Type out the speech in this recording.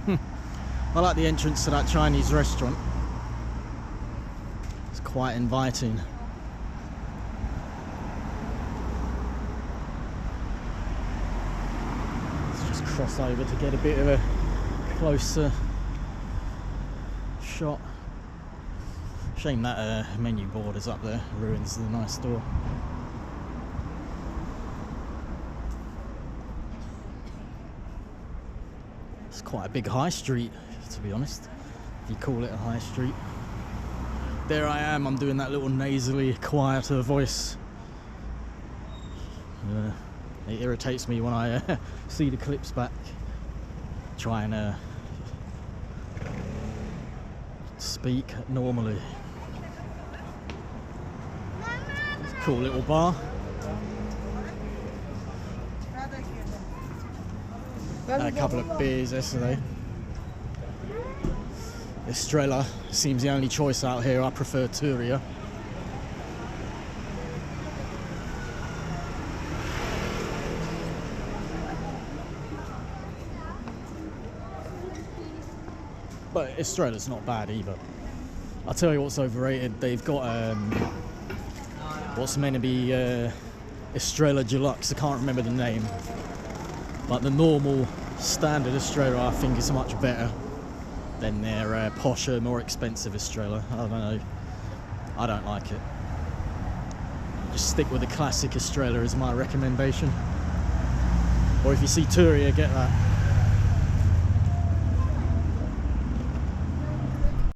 I like the entrance to that Chinese restaurant. It's quite inviting. Let's just cross over to get a bit of a closer shot. Shame that menu board is up there, ruins the nice store. It's quite a big high street, to be honest, if you call it a high street. There I am, I'm doing that little nasally, quieter voice. It irritates me when I see the clips back. Try and speak normally. It's a cool little bar. Had a couple of beers yesterday. Estrella seems the only choice out here. I prefer Turia. But Estrella's not bad either. I'll tell you what's overrated. They've got what's meant to be Estrella Deluxe. I can't remember the name. But the normal standard Estrella I think is much better than their posher, more expensive Estrella. I don't know. I don't like it. Just stick with the classic Estrella is my recommendation. Or if you see Turia, get that.